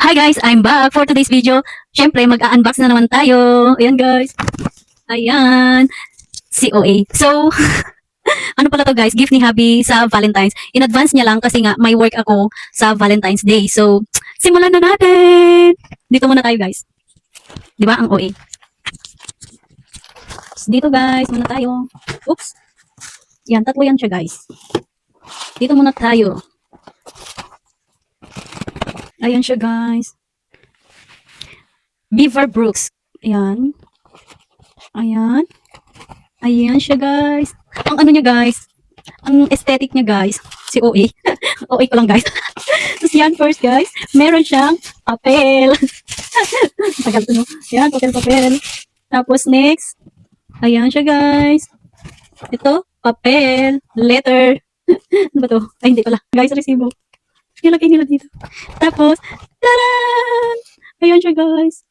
Hi guys, I'm back for today's video. Siyempre, mag-unbox na naman tayo. Ayan guys. Ayan. COA. So, ano pala to guys? Gift ni Habi sa Valentine's. In advance niya lang kasi nga may work ako sa Valentine's Day. So, simulan na natin. Dito muna tayo guys. Di ba ang OA? Dito guys, muna tayo. Oops. Yan, tatlo yan siya guys. Dito muna tayo. Ayan siya guys. Beaver Brooks. Ayan. Ayan. Ayan siya guys. Ang ano niya guys. Ang aesthetic niya guys. Si OA. OA ko lang guys. Tapos yan first guys. Meron siyang papel. Tagal to no. Ayan, papel. Tapos next. Ayan siya guys. Ito, papel. Letter. Ano ba to? Ay, hindi pala. Guys, resibo. Nilagay nila dito. Tapos, taran! Ayan siya guys.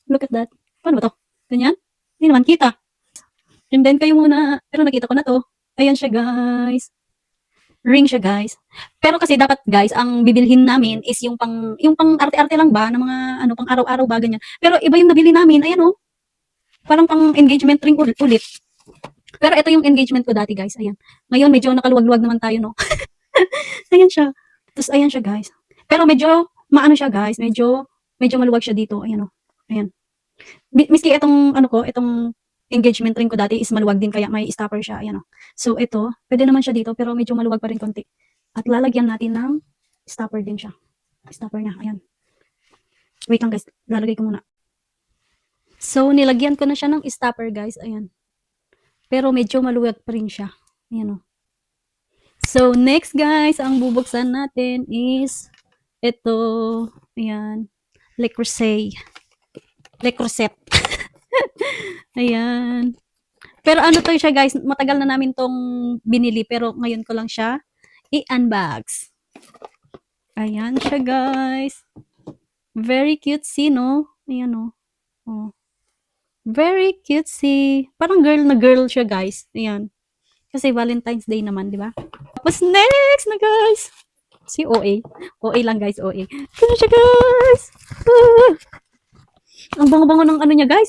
Look at that. Paano ba to? Ganyan? Hindi naman kita. And then kayo muna. Pero nakita ko na to. Ayan siya guys. Ring siya guys. Pero kasi dapat guys, ang bibilhin namin is yung pang arte-arte lang ba, ng mga ano, pang araw-araw ba, ganyan. Pero iba yung nabili namin. Ayan oh. Parang pang engagement ring ulit. Pero ito yung engagement ko dati guys. Ayan. Ngayon medyo nakaluwag-luwag naman tayo no. Ayan siya. Tapos ayan siya guys. Pero medyo maano siya guys. Medyo maluwag siya dito. Ayan oh. Ayan. Miski itong ano ko, itong engagement ring ko dati is maluwag din kaya may stopper siya. Ayan oh. So ito, pwede naman siya dito pero medyo maluwag pa rin konti. At lalagyan natin ng stopper din siya. Stopper niya. Ayan. Wait lang guys. Lalagay ko muna. So nilagyan ko na siya ng stopper guys. Ayan. Pero medyo maluwag pa rin siya. Ayan oh. So, next guys, ang bubuksan natin is ito, ayan, Le Creuset. Le Creuset. Ayan. Pero ano to siya guys, matagal na namin tong binili pero ngayon ko lang siya i-unbox. Ayan siya guys. Very cutesy, no? Ayan oh. Oh. Very cutesy. Parang girl na girl siya guys. Ayan. Kasi Valentine's Day naman, di ba? Tapos next na guys. Si OA. OA lang guys, OA. Kaya siya guys. Ang bango-bango ng ano niya guys.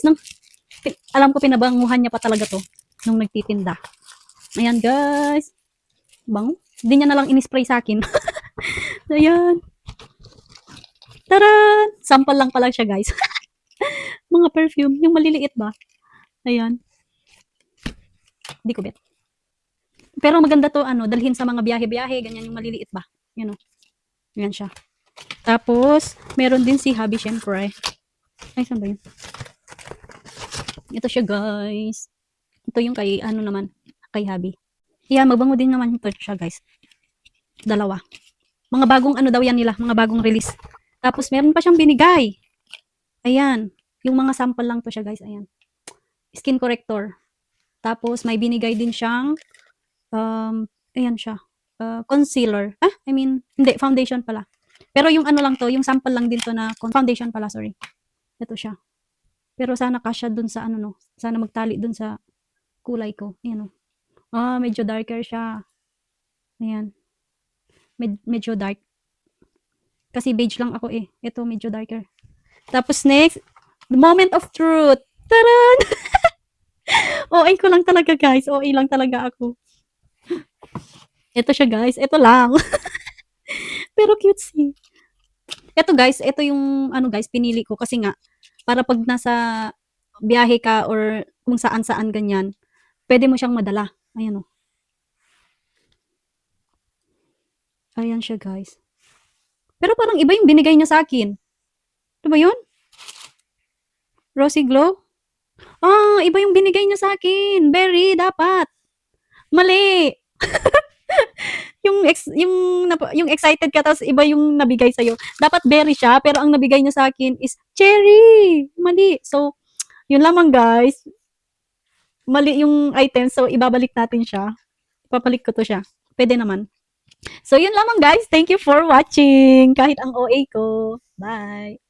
Alam ko pinabanguhan niya pa talaga to. Nung nagtitinda. Ayan guys. Bango. Hindi niya na lang in-spray sa akin. Ayan. Taran! Sample lang pala siya guys. Mga perfume. Yung maliliit ba? Ayan. Hindi ko bet. Pero maganda to, ano, dalhin sa mga biyahe-biyahe, ganyan yung maliliit ba. Yan o. Yan siya. Tapos, meron din si Habi, syempre. Ay, saan ba yun? Ito siya, guys. Ito yung kay, ano naman, kay Habi. Yan, magbango din naman ito siya, guys. Dalawa. Mga bagong, ano daw yan nila, mga bagong release. Tapos, meron pa siyang binigay. Ayan. Yung mga sample lang to siya, guys. Ayan. Skin corrector. Tapos, may binigay din siyang ayan siya. Concealer. Hindi, foundation pala. Pero yung ano lang to, yung sample lang din to na foundation pala, sorry. Ito siya. Pero sana kasya dun sa ano no. Sana magtali dun sa kulay ko. Ayan oh. Medyo darker siya. Ayan. Medyo dark. Kasi beige lang ako eh. Ito medyo darker. Tapos next, the moment of truth. Taran! OA ko lang talaga guys. OA lang talaga ako. Ito siya guys. Ito lang. Pero cutesy. Ito guys. Ito yung ano guys. Pinili ko. Kasi nga. Para pag nasa biyahe ka. Or kung saan-saan ganyan. Pwede mo siyang madala. Ayan o. Ayan siya guys. Pero parang iba yung binigay niya sa akin. Ito ba yun? Rosy Glow? Iba yung binigay niya sa akin. Berry. Dapat. Mali. yung excited ka tapos iba yung nabigay sa'yo. Dapat berry siya, pero ang nabigay niya sa akin is cherry. Mali. So, yun lamang guys. Mali yung item, so ibabalik natin siya. Ipapalik ko to siya. Pwede naman. So, yun lamang guys. Thank you for watching. Kahit ang OA ko. Bye.